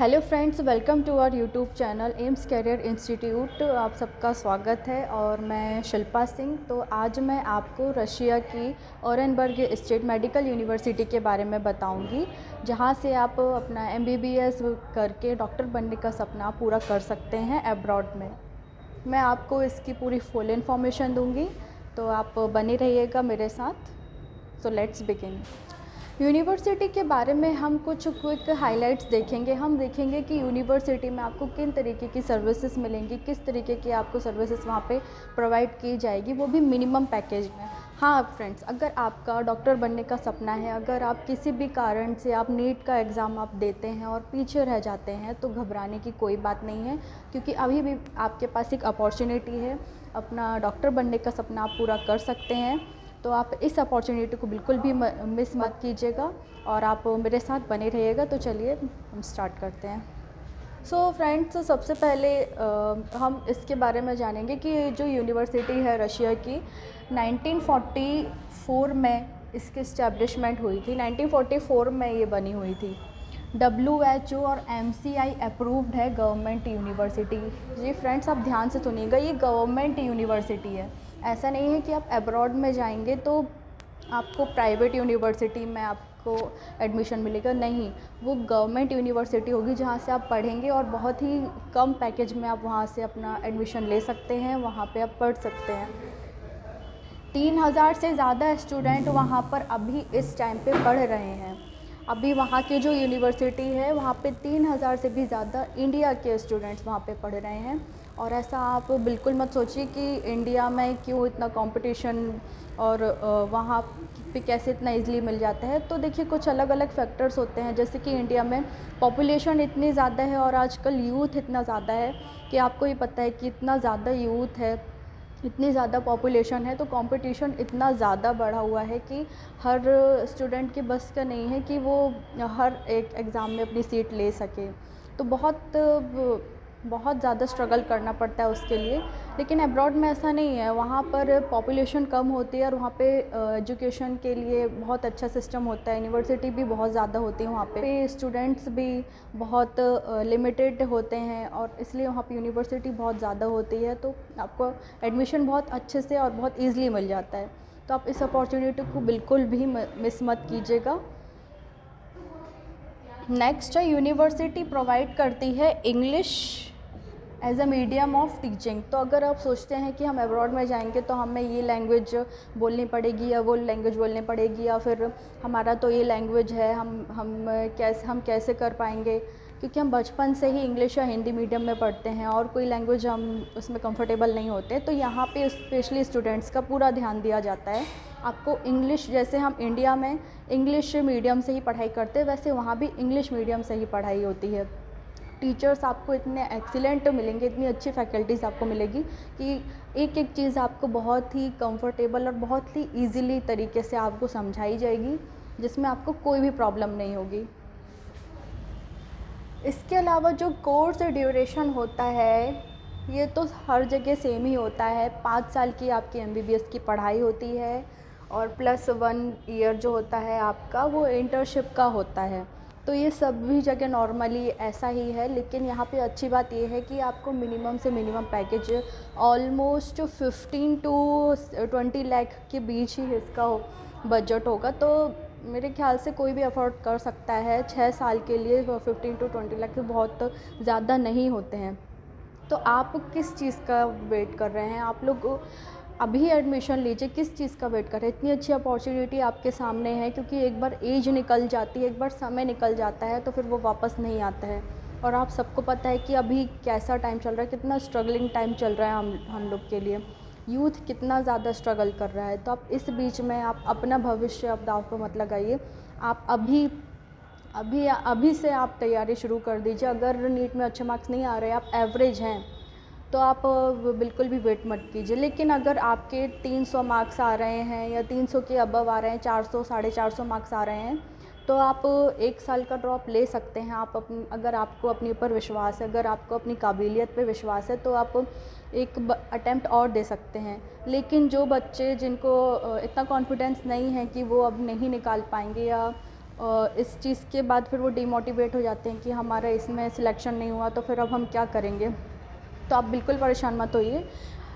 Hello friends, welcome to our YouTube channel Aims career institute. आप सबका स्वागत है और मैं शिल्पा सिंह। तो आज मैं आपको रशिया की ओरेनबर्ग स्टेट मेडिकल यूनिवर्सिटी के बारे में बताऊंगी, जहां से आप अपना एमबीबीएस करके डॉक्टर बनने का सपना पूरा कर सकते हैं अब्रॉड में। मैं आपको इसकी पूरी फुल इन्फॉर्मेशन दूंगी, तो आप बने रहिएगा मेरे साथ। So let's begin. यूनिवर्सिटी के बारे में हम कुछ क्विक हाइलाइट्स देखेंगे। हम देखेंगे कि यूनिवर्सिटी में आपको किन तरीके की सर्विसेज मिलेंगी, किस तरीके की आपको सर्विसेज वहाँ पे प्रोवाइड की जाएगी, वो भी मिनिमम पैकेज में। हाँ फ्रेंड्स, अगर आपका डॉक्टर बनने का सपना है, अगर आप किसी भी कारण से आप नीट का एग्ज़ाम आप देते हैं और पीछे रह जाते हैं, तो घबराने की कोई बात नहीं है, क्योंकि अभी भी आपके पास एक अपॉर्चुनिटी है। अपना डॉक्टर बनने का सपना आप पूरा कर सकते हैं। तो आप इस अपॉर्चुनिटी को बिल्कुल भी मिस मत कीजिएगा और आप मेरे साथ बने रहिएगा। तो चलिए हम स्टार्ट करते हैं। सो फ्रेंड्स, सबसे पहले हम इसके बारे में जानेंगे कि जो यूनिवर्सिटी है रशिया की, 1944 में इसकी इस्टेब्लिशमेंट हुई थी। 1944 में ये बनी हुई थी। WHO और MCI अप्रूव्ड है गवर्नमेंट यूनिवर्सिटी। जी फ्रेंड्स, आप ध्यान से सुनिएगा, ये गवर्नमेंट यूनिवर्सिटी है। ऐसा नहीं है कि आप अब्रॉड में जाएंगे तो आपको प्राइवेट यूनिवर्सिटी में आपको एडमिशन मिलेगा। नहीं, वो गवर्नमेंट यूनिवर्सिटी होगी जहाँ से आप पढ़ेंगे और बहुत ही कम पैकेज में आप वहाँ से अपना एडमिशन ले सकते हैं, वहाँ पे आप पढ़ सकते हैं। 3000 से ज़्यादा स्टूडेंट वहाँ पर अभी इस टाइम पे पढ़ रहे हैं। अभी वहाँ की जो यूनिवर्सिटी है, वहाँ पे 3000 से भी ज़्यादा इंडिया के स्टूडेंट्स वहाँ पे पढ़ रहे हैं। और ऐसा आप बिल्कुल मत सोचिए कि इंडिया में क्यों इतना कंपटीशन और वहाँ पे कैसे इतना इजीली मिल जाता है। तो देखिए, कुछ अलग अलग फैक्टर्स होते हैं, जैसे कि इंडिया में पॉपुलेशन इतनी ज़्यादा है और आजकल यूथ इतना ज़्यादा है कि आपको ही पता है कि इतना ज़्यादा यूथ है, इतनी ज़्यादा पॉपुलेशन है, तो कंपटीशन इतना ज़्यादा बढ़ा हुआ है कि हर स्टूडेंट के बस का नहीं है कि वो हर एक एग्ज़ाम में अपनी सीट ले सके। तो बहुत ज़्यादा स्ट्रगल करना पड़ता है उसके लिए। लेकिन अब्रॉड में ऐसा नहीं है, वहाँ पर पॉपुलेशन कम होती है और वहाँ पे एजुकेशन के लिए बहुत अच्छा सिस्टम होता है। यूनिवर्सिटी भी बहुत ज़्यादा होती है, वहाँ पे स्टूडेंट्स भी बहुत लिमिटेड होते हैं और इसलिए वहाँ पे यूनिवर्सिटी बहुत ज़्यादा होती है। तो आपको एडमिशन बहुत अच्छे से और बहुत ईज़िली मिल जाता है। तो आप इस अपॉर्चुनिटी को बिल्कुल भी मिस मत कीजिएगा। नेक्स्ट है, यूनिवर्सिटी प्रोवाइड करती है English as a medium of teaching. तो अगर आप सोचते हैं कि हम अब्रॉड में जाएंगे तो हमें ये लैंग्वेज बोलनी पड़ेगी या वो लैंग्वेज बोलनी पड़ेगी, या फिर हमारा तो ये लैंग्वेज है, हम कैसे कर पाएंगे, क्योंकि हम बचपन से ही इंग्लिश या हिंदी मीडियम में पढ़ते हैं और कोई लैंग्वेज हम उसमें कंफर्टेबल नहीं होते। तो यहाँ पे स्पेशली स्टूडेंट्स का पूरा ध्यान दिया जाता है। आपको इंग्लिश, जैसे हम इंडिया में इंग्लिश मीडियम से ही पढ़ाई करते हैं, वैसे वहाँ भी इंग्लिश मीडियम से ही पढ़ाई होती है। टीचर्स आपको इतने एक्सीलेंट मिलेंगे, इतनी अच्छी फैकल्टीज़ आपको मिलेगी कि एक एक चीज़ आपको बहुत ही कंफर्टेबल और बहुत ही ईज़िली तरीके से आपको समझाई जाएगी, जिसमें आपको कोई भी प्रॉब्लम नहीं होगी। इसके अलावा जो कोर्स ड्यूरेशन होता है, ये तो हर जगह सेम ही होता है। 5 साल की आपकी एमबीबीएस की पढ़ाई होती है और प्लस 1 ईयर जो होता है आपका, वो इंटर्नशिप का होता है। तो ये सभी जगह नॉर्मली ऐसा ही है। लेकिन यहाँ पे अच्छी बात ये है कि आपको मिनिमम से minimum package almost 15 to 20 lakh के बीच ही इसका बजट होगा। तो मेरे ख्याल से कोई भी अफोर्ड कर सकता है। 6 साल के लिए 15 टू 20 लाख बहुत ज़्यादा नहीं होते हैं। तो आप किस चीज़ का वेट कर रहे हैं? आप लोग अभी एडमिशन लीजिए, किस चीज़ का वेट कर रहे हैं? इतनी अच्छी अपॉर्चुनिटी आपके सामने है, क्योंकि एक बार एज निकल जाती है, एक बार समय निकल जाता है तो फिर वो वापस नहीं आता है। और आप सबको पता है कि अभी कैसा टाइम चल रहा है, कितना स्ट्रगलिंग टाइम चल रहा है हम लोग के लिए। यूथ कितना ज़्यादा स्ट्रगल कर रहा है। तो आप इस बीच में आप अपना भविष्य आप दांव पे मत लगाइए। आप अभी से आप तैयारी शुरू कर दीजिए। अगर नीट में अच्छे मार्क्स नहीं आ रहे, आप एवरेज हैं, तो आप बिल्कुल भी वेट मत कीजिए। लेकिन अगर आपके 300 मार्क्स आ रहे हैं या 300 के अबव आ रहे हैं, 400 450 मार्क्स आ रहे हैं, तो आप 1 साल का ड्रॉप ले सकते हैं। अगर आपको अपने ऊपर विश्वास है, अगर आपको अपनी काबिलियत पे विश्वास है, तो आप एक अटेम्प्ट और दे सकते हैं। लेकिन जो बच्चे जिनको इतना कॉन्फिडेंस नहीं है कि वो अब नहीं निकाल पाएंगे, या इस चीज़ के बाद फिर वो डीमोटिवेट हो जाते हैं कि हमारा इसमें सिलेक्शन नहीं हुआ तो फिर अब हम क्या करेंगे। तो आप बिल्कुल परेशान मत होइए।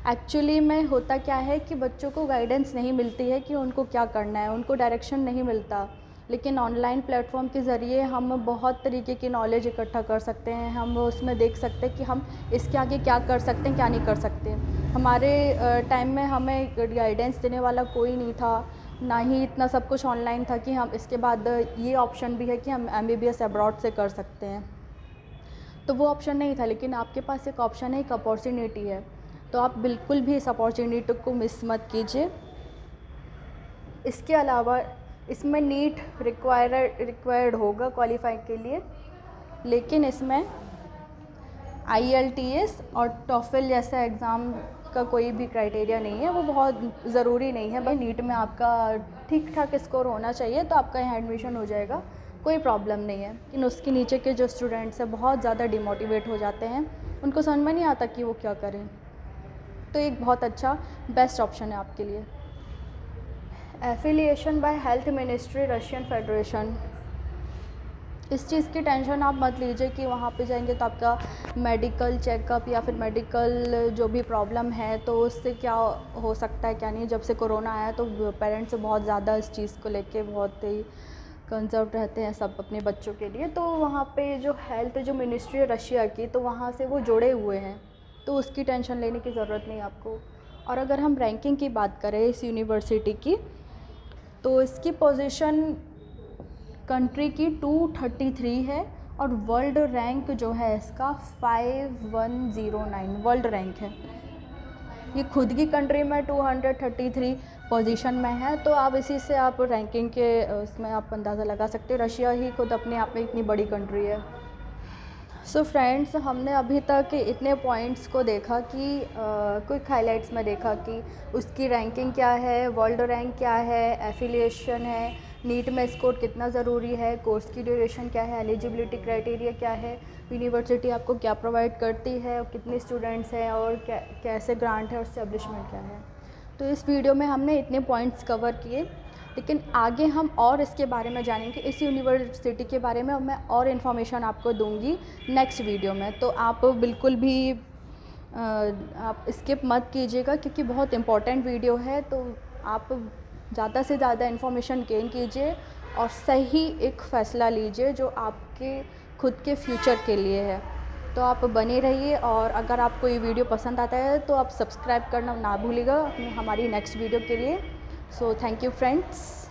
एक्चुअली में होता क्या है कि बच्चों को गाइडेंस नहीं मिलती है कि उनको क्या करना है, उनको डायरेक्शन नहीं मिलता। लेकिन ऑनलाइन प्लेटफॉर्म के ज़रिए हम बहुत तरीके की नॉलेज इकट्ठा कर सकते हैं। हम उसमें देख सकते हैं कि हम इसके आगे क्या कर सकते हैं, क्या नहीं कर सकते। हमारे टाइम में हमें गाइडेंस देने वाला कोई नहीं था, ना ही इतना सब कुछ ऑनलाइन था कि हम इसके बाद ये ऑप्शन भी है कि हम MBBS अब्रॉड से कर सकते हैं। तो वो ऑप्शन नहीं था, लेकिन आपके पास एक ऑप्शन है, एक अपॉर्चुनिटी है। तो आप बिल्कुल भी इस अपॉर्चुनिटी को मिस मत कीजिए। इसके अलावा इसमें नीट रिक्वायर्ड होगा क्वालिफाई के लिए, लेकिन इसमें IELTS और TOEFL जैसा एग्ज़ाम का कोई भी क्राइटेरिया नहीं है, वो बहुत ज़रूरी नहीं है। भाई नीट में आपका ठीक ठाक स्कोर होना चाहिए तो आपका यहाँ एडमिशन हो जाएगा, कोई प्रॉब्लम नहीं है। लेकिन उसके नीचे के जो स्टूडेंट्स हैं बहुत ज़्यादा डिमोटिवेट हो जाते हैं, उनको समझ में नहीं आता कि वो क्या करें। तो एक बहुत अच्छा बेस्ट ऑप्शन है आपके लिए। Affiliation by health ministry Russian federation. इस चीज़ की टेंशन आप मत लीजिए कि वहाँ पे जाएंगे तो आपका मेडिकल चेकअप या फिर मेडिकल जो भी प्रॉब्लम है तो उससे क्या हो सकता है क्या नहीं। जब से कोरोना आया तो पेरेंट्स बहुत ज़्यादा इस चीज़ को लेके बहुत ही कंसर्व रहते हैं सब अपने बच्चों के लिए। तो वहाँ पे जो हेल्थ जो मिनिस्ट्री है रशिया की, तो वहाँ से वो जुड़े हुए हैं, तो उसकी टेंशन लेने की ज़रूरत नहीं आपको। और अगर हम रैंकिंग की बात करें इस यूनिवर्सिटी की, तो इसकी पोजीशन कंट्री की 233 है और वर्ल्ड रैंक जो है इसका 5109 वर्ल्ड रैंक है। ये खुद की कंट्री में 233 पोजीशन में है, तो आप इसी से आप रैंकिंग के उसमें आप अंदाज़ा लगा सकते हो। रशिया ही खुद अपने आप में इतनी बड़ी कंट्री है। सो फ्रेंड्स, हमने अभी तक इतने पॉइंट्स को देखा कि क्विक हाइलाइट्स में देखा कि उसकी रैंकिंग क्या है, वर्ल्ड रैंक क्या है, एफिलिएशन है, नीट में स्कोर कितना ज़रूरी है, कोर्स की ड्यूरेशन क्या है, एलिजिबिलिटी क्राइटेरिया क्या है, यूनिवर्सिटी आपको क्या प्रोवाइड करती है, कितने स्टूडेंट्स हैं और कैसे ग्रांट है और एस्टेब्लिशमेंट क्या है। तो इस वीडियो में हमने इतने पॉइंट्स कवर किए, लेकिन आगे हम और इसके बारे में जानेंगे, इस यूनिवर्सिटी के बारे में मैं और इन्फॉर्मेशन आपको दूंगी नेक्स्ट वीडियो में। तो आप बिल्कुल भी आप स्किप मत कीजिएगा क्योंकि बहुत इम्पोर्टेंट वीडियो है। तो आप ज़्यादा से ज़्यादा इन्फॉर्मेशन गेन कीजिए और सही एक फ़ैसला लीजिए जो आपके खुद के फ्यूचर के लिए है। तो आप बने रहिए, और अगर आपको ये वीडियो पसंद आता है तो आप सब्सक्राइब करना ना भूलिएगा हमारी नेक्स्ट वीडियो के लिए। So thank you friends.